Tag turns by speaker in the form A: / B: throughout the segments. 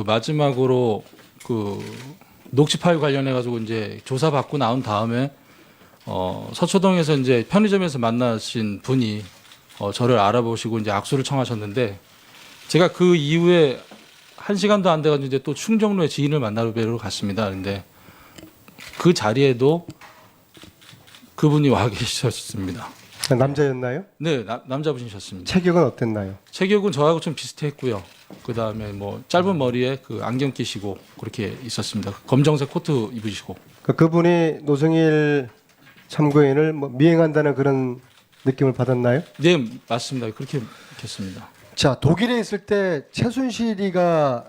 A: 마지막으로 그 녹취 파일 관련해 가지고 이제 조사 받고 나온 다음에 서초동에서 이제 편의점에서 만나신 분이 저를 알아보시고 이제 악수를 청하셨는데 제가 그 이후에 1시간도 안 돼가지고 이제 또 충정로에 지인을 만나러 갔습니다. 근데 그 자리에도 그분이 와 계셨습니다.
B: 남자였나요?
A: 네, 남자분이셨습니다.
B: 체격은 어땠나요?
A: 체격은 저하고 좀 비슷했고요. 그 다음에 뭐 짧은 머리에 그 안경 끼시고 그렇게 있었습니다. 검정색 코트 입으시고.
B: 그분이 노승일 참고인을 뭐 미행한다는 그런 느낌을 받았나요?
A: 네, 맞습니다. 그렇게 했습니다.
B: 자, 독일에 있을 때 최순실이가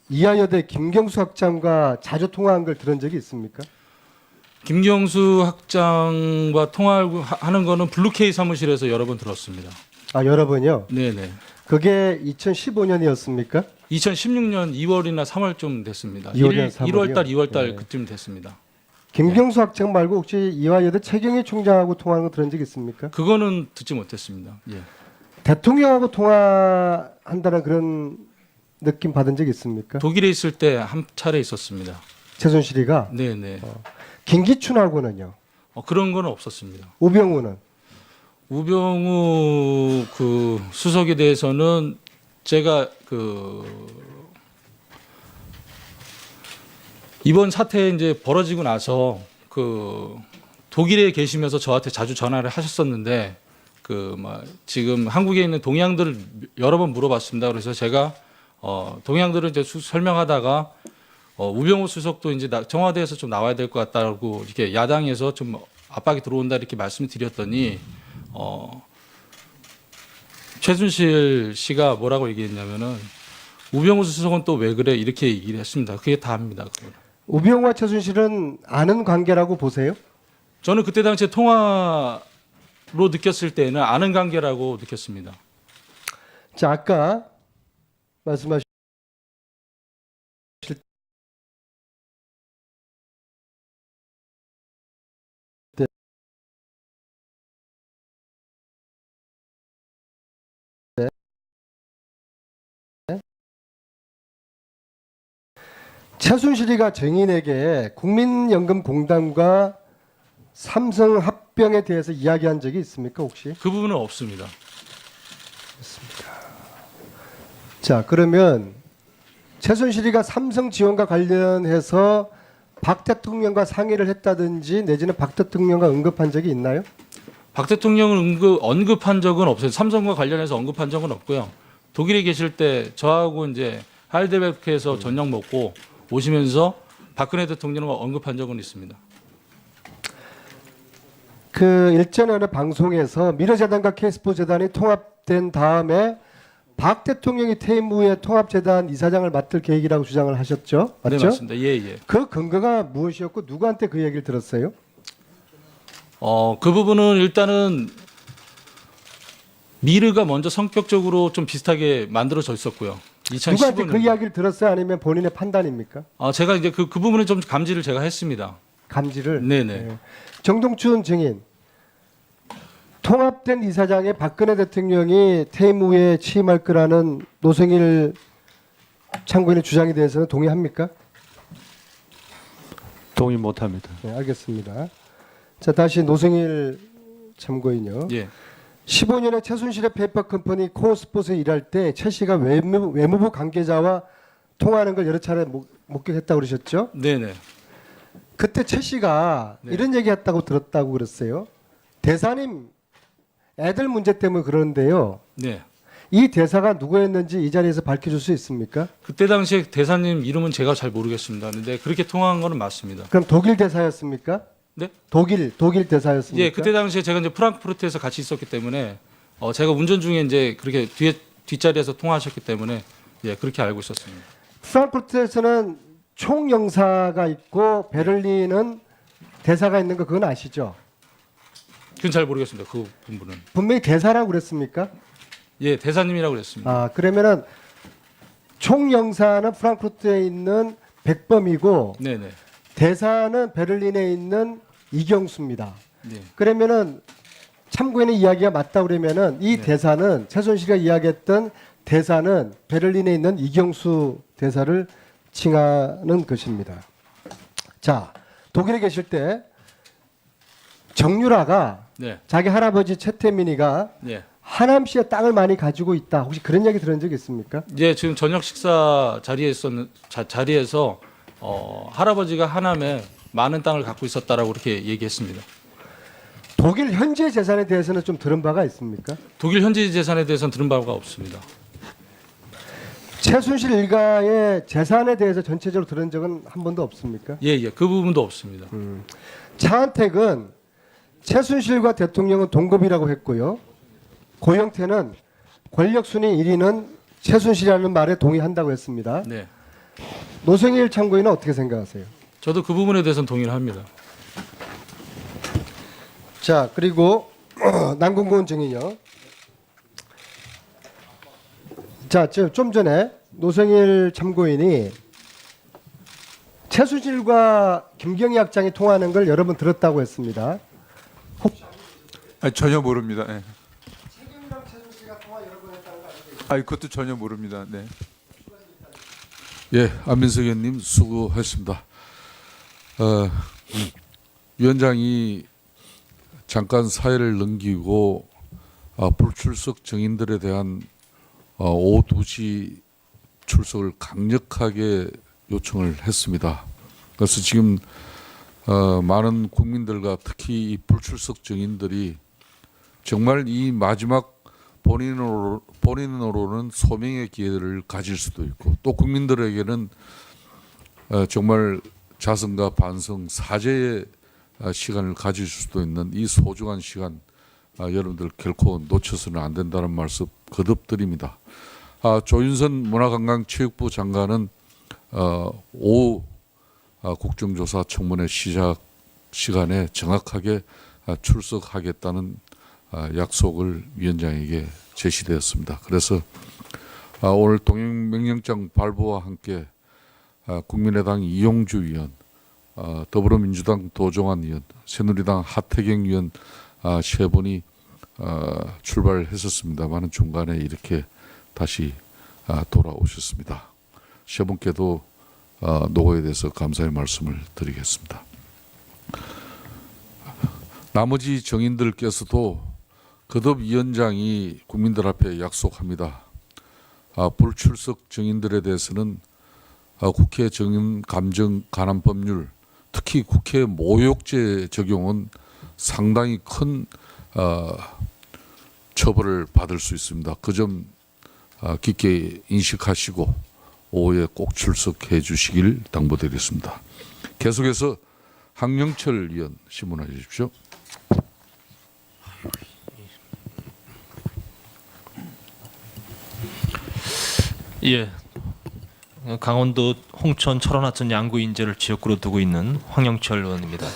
B: 이하여대 김경수 학장과 자주 통화한 걸 들은 적이 있습니까?
A: 김경수 학장과 통화하는 거는 블루케이 사무실에서 여러 번 들었습니다.
B: 아, 여러 번요?
A: 네네.
B: 그게 2015년이었습니까?
A: 2016년 2월이나 3월쯤 됐습니다.
B: 2월이나 3월이요?
A: 1월달, 2월달
B: 네.
A: 그쯤 됐습니다.
B: 김경수 학장 말고 혹시 이화여대 최경희 총장하고 통화한 거 들은 적 있습니까?
A: 그거는 듣지 못했습니다. 예.
B: 대통령하고 통화한다는 그런 느낌 받은 적 있습니까?
A: 독일에 있을 때 한 차례 있었습니다.
B: 최순실이가
A: 네네.
B: 김기춘하고는요.
A: 그런 건 없었습니다.
B: 우병우는
A: 우병우 그 수석에 대해서는 제가 그 이번 사태 이제 벌어지고 나서 그 독일에 계시면서 저한테 자주 전화를 하셨었는데 그 뭐 지금 한국에 있는 동향들을 여러 번 물어봤습니다. 그래서 제가 동향들을 이제 설명하다가 우병우 수석도 이제 청와대에서 좀 나와야 될 것 같다고 이렇게 야당에서 좀 압박이 들어온다 이렇게 말씀드렸더니 최순실 씨가 뭐라고 얘기했냐면은 우병우 수석은 또 왜 그래 이렇게 얘기를 했습니다. 그게 다입니다.
B: 우병우와 최순실은 아는 관계라고 보세요?
A: 저는 그때 당시에 통화로 느꼈을 때는 아는 관계라고 느꼈습니다.
B: 자, 아까 말씀하신 최순실이가 증인에게 국민연금공단과 삼성 합병에 대해서 이야기한 적이 있습니까, 혹시?
A: 그 부분은 없습니다.
B: 자, 그러면 최순실이가 삼성 지원과 관련해서 박 대통령과 상의를 했다든지 내지는 박 대통령과 언급한 적이 있나요?
A: 박 대통령은 언급한 적은 없어요. 삼성과 관련해서 언급한 적은 없고요. 독일에 계실 때 저하고 이제 하이델베르크에서 저녁 먹고 오시면서 박근혜 대통령과 언급한 적은 있습니다.
B: 그 일전에 어느 방송에서 미래재단과 K스포재단이 통합된 다음에 박 대통령이 퇴임 후에 통합재단 이사장을 맡을 계획이라고 주장을 하셨죠? 맞죠?
A: 네, 맞습니다. 예, 예.
B: 그 근거가 무엇이었고 누구한테 그 얘기를 들었어요?
A: 그 부분은 일단은 미르가 먼저 성격적으로 좀 비슷하게 만들어져 있었고요.
B: 누구한테
A: 2015년.
B: 그 이야기를 들었어요? 아니면 본인의 판단입니까?
A: 제가 이제 그 부분은 좀 감지를 제가 했습니다.
B: 감지를?
A: 네네.
B: 네. 정동춘 증인, 통합된 이사장에 박근혜 대통령이 퇴임 후에 취임할 거라는 노승일 참고인의 주장에 대해서는 동의합니까?
C: 동의 못합니다.
B: 네, 알겠습니다. 자, 다시 노승일 참고인요.
A: 예.
B: 15년에 최순실의 페이퍼 컴퍼니 코어스포츠에 일할 때 최 씨가 외무부 관계자와 통화하는 걸 여러 차례 목격했다고 그러셨죠?
A: 네네.
B: 그때 최 씨가
A: 네.
B: 이런 얘기했다고 들었다고 그랬어요. 대사님 애들 문제 때문에 그러는데요.
A: 네.
B: 이 대사가 누구였는지 이 자리에서 밝혀줄 수 있습니까?
A: 그때 당시에 대사님 이름은 제가 잘 모르겠습니다. 근데 그렇게 통화한 거는 맞습니다.
B: 그럼 독일 대사였습니까?
A: 네?
B: 독일 대사였습니까?
A: 예, 그때 당시에 제가 이제 프랑크푸르트에서 같이 있었기 때문에 제가 운전 중에 이제 그렇게 뒷자리에서 통화하셨기 때문에 예, 그렇게 알고 있었습니다.
B: 프랑크푸르트에서는 총영사가 있고 베를린은 대사가 있는 거 그건 아시죠?
A: 그건 잘 모르겠습니다. 그 부분은.
B: 분명히 대사라고 그랬습니까?
A: 예, 대사님이라고 그랬습니다.
B: 아, 그러면은 총영사는 프랑크푸르트에 있는 백범이고
A: 네네.
B: 대사는 베를린에 있는 이경수입니다.
A: 네.
B: 그러면은 참고인의 이야기가 맞다 그러면은 이
A: 네.
B: 대사는 최순실이가 이야기했던 대사는 베를린에 있는 이경수 대사를 칭하는 것입니다. 자, 독일에 계실 때 정유라가
A: 네.
B: 자기 할아버지 최태민이가
A: 네.
B: 하남시에 땅을 많이 가지고 있다. 혹시 그런 얘기 들은 적 있습니까?
A: 예, 지금 저녁 식사 자리에서 할아버지가 하남에 많은 땅을 갖고 있었다라고 그렇게 얘기했습니다.
B: 독일 현재 재산에 대해서는 좀 들은 바가 있습니까?
A: 독일 현지 재산에 대해서는 들은 바가 없습니다.
B: 최순실 일가의 재산에 대해서 전체적으로 들은 적은 한 번도 없습니까?
A: 예, 예, 그 부분도 없습니다.
B: 차은택은 최순실과 대통령은 동급이라고 했고요. 고영태는 권력 순위 1위는 최순실이라는 말에 동의한다고 했습니다.
A: 네,
B: 노승일 참고인은 어떻게 생각하세요?
A: 저도 그 부분에 대해서는 동의를 합니다.
B: 자, 그리고 남궁고은 증인요. 자, 좀 전에 노승일 참고인이 최순실과 김경희 학장이 통화하는 걸 여러 번 들었다고 했습니다.
C: 아니, 전혀 모릅니다. 네. 아니, 그것도 전혀 모릅니다. 네.
D: 예, 안민석 의원님 수고하셨습니다. 위원장이 잠깐 사회를 넘기고 불출석 증인들에 대한 오후 2시 출석을 강력하게 요청을 했습니다. 그래서 지금 많은 국민들과 특히 이 불출석 증인들이 정말 이 마지막 본인으로는 소명의 기회를 가질 수도 있고 또 국민들에게는 정말 자성과 반성, 사죄의 시간을 가질 수도 있는 이 소중한 시간 여러분들 결코 놓쳐서는 안 된다는 말씀 거듭 드립니다. 조윤선 문화관광체육부 장관은 오후 국정조사 청문회 시작 시간에 정확하게 출석하겠다는 약속을 위원장에게 제시되었습니다. 그래서 오늘 동행명령장 발부와 함께 국민의당 이용주 의원, 더불어민주당 도종환 의원, 새누리당 하태경 의원 세 분이 출발했었습니다만 중간에 이렇게 다시 돌아오셨습니다. 세 분께도 노고에 대해서 감사의 말씀을 드리겠습니다. 나머지 정인들께서도 거듭 위원장이 국민들 앞에 약속합니다. 불출석 정인들에 대해서는 국회 정인 감정 간한 법률, 특히 국회 모욕죄 적용은 상당히 큰 처벌을 받을 수 있습니다. 그 점 깊게 인식하시고 오후에 꼭 출석해 주시길 당부드리겠습니다. 계속해서 황영철 의원 신문해 주십시오.
E: 예, 강원도 홍천 철원하천 양구 인재를 지역구로 두고 있는 황영철 의원입니다.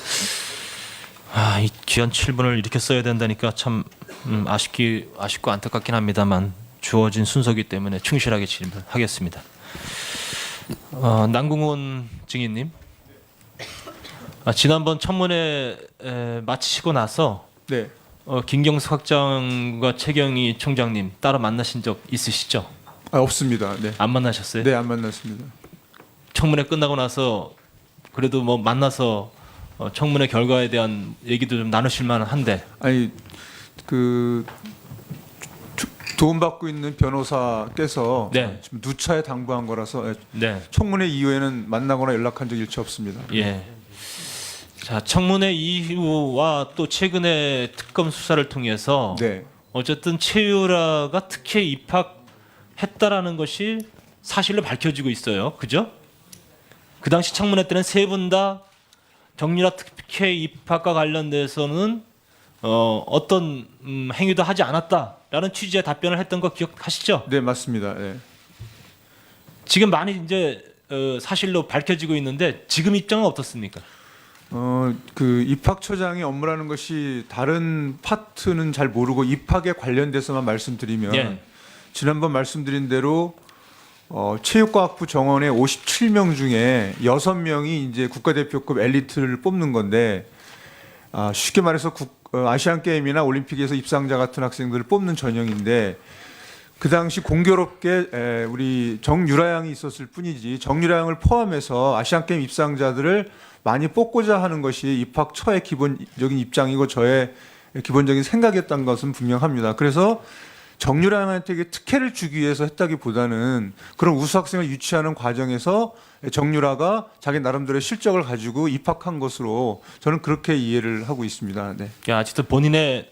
E: 이 귀한 7분을 이렇게 써야 된다니까 참 아쉽고 안타깝긴 합니다만 주어진 순서기 때문에 충실하게 질문하겠습니다. 남궁훈 증인님, 지난번 청문회 마치시고 나서
C: 네.
E: 김경수 학장과 최경희 총장님 따로 만나신 적 있으시죠?
C: 없습니다. 네.
E: 안 만나셨어요?
C: 네, 안 만났습니다.
E: 청문회 끝나고 나서 그래도 뭐 만나서 청문회 결과에 대한 얘기도 좀 나누실 만한데.
C: 아니, 그 도움받고 있는 변호사께서
E: 네.
C: 지금 누차에 당부한 거라서
E: 네.
C: 청문회 이후에는 만나거나 연락한 적 일체 없습니다.
E: 예. 자, 청문회 이후와 또 최근에 특검 수사를 통해서
C: 네.
E: 어쨌든 최유라가 특혜 입학했다라는 것이 사실로 밝혀지고 있어요. 그죠? 그 당시 청문회 때는 세 분 다 정유라 특혜 입학과 관련돼서는 어떤 행위도 하지 않았다라는 취지의 답변을 했던 거 기억하시죠?
C: 네, 맞습니다. 네.
E: 지금 많이 이제 사실로 밝혀지고 있는데 지금 입장은 어떻습니까?
C: 그 입학처장의 업무라는 것이 다른 파트는 잘 모르고 입학에 관련돼서만 말씀드리면
E: 예.
C: 지난번 말씀드린 대로 체육과학부 정원의 57명 중에 6명이 이제 국가대표급 엘리트를 뽑는 건데 쉽게 말해서 아시안 게임이나 올림픽에서 입상자 같은 학생들을 뽑는 전형인데 그 당시 공교롭게 우리 정유라 양이 있었을 뿐이지 정유라 양을 포함해서 아시안 게임 입상자들을 많이 뽑고자 하는 것이 입학 처의 기본적인 입장이고 저의 기본적인 생각이었던 것은 분명합니다. 그래서 정유라 양한테 특혜를 주기 위해서 했다기보다는 그런 우수 학생을 유치하는 과정에서 정유라가 자기 나름대로의 실적을 가지고 입학한 것으로 저는 그렇게 이해를 하고 있습니다. 네.
E: 야, 아직도 본인의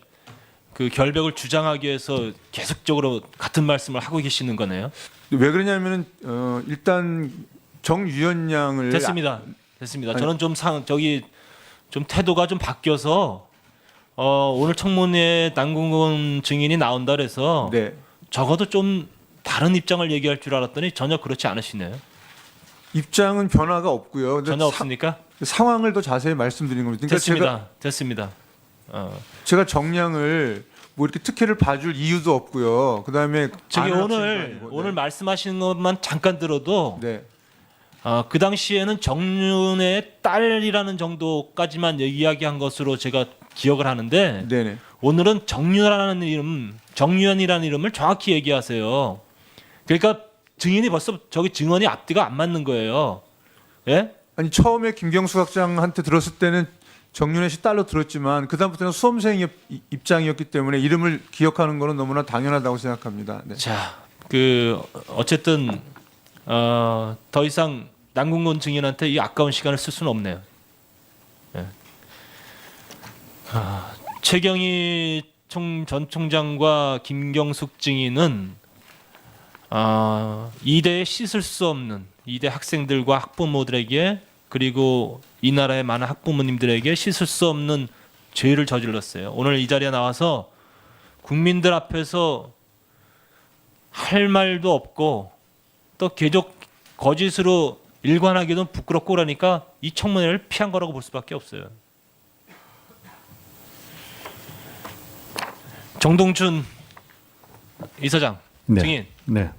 E: 그 결백을 주장하기 위해서 계속적으로 같은 말씀을 하고 계시는 거네요.
C: 왜 그러냐면은 일단 정유연 양을
E: 됐습니다. 저는 좀 태도가 좀 바뀌어서 오늘 청문회에 남궁건 증인이 나온다 그래서
C: 네.
E: 적어도 좀 다른 입장을 얘기할 줄 알았더니 전혀 그렇지 않으시네요.
C: 입장은 변화가 없고요. 근데
E: 전혀 없습니까?
C: 상황을 더 자세히 말씀드리는 겁니다. 그러니까
E: 됐습니다.
C: 제가 정량을 뭐 이렇게 특혜를 봐줄 이유도 없고요. 그다음에
E: 저기
C: 아는
E: 오늘
C: 학생도 아니고, 네.
E: 오늘 말씀하시는 것만 잠깐 들어도
C: 네.
E: 그 당시에는 정윤의 딸이라는 정도까지만 이야기한 것으로 제가 기억을 하는데
C: 네네.
E: 오늘은 정유연이라는 이름을 정확히 얘기하세요. 그러니까 증인이 벌써 저기 증언이 앞뒤가 안 맞는 거예요. 예?
C: 아니 처음에 김경수 학장한테 들었을 때는 정윤혜 씨 딸로 들었지만 그 다음부터는 수험생 입장이었기 때문에 이름을 기억하는 것은 너무나 당연하다고 생각합니다. 네.
E: 자, 어쨌든 더 이상 남궁건 증인한테 이 아까운 시간을 쓸 수는 없네요. 예. 최경희 전 총장과 김경숙 증인은 이대에 씻을 수 없는 이대 학생들과 학부모들에게 그리고 이 나라의 많은 학부모님들에게 씻을 수 없는 죄를 저질렀어요. 오늘 이 자리에 나와서 국민들 앞에서 할 말도 없고 또 계속 거짓으로 일관하기도 부끄럽고 그러니까 이 청문회를 피한 거라고 볼 수밖에 없어요. 정동춘 이사장
F: 네.
E: 증인
F: 네.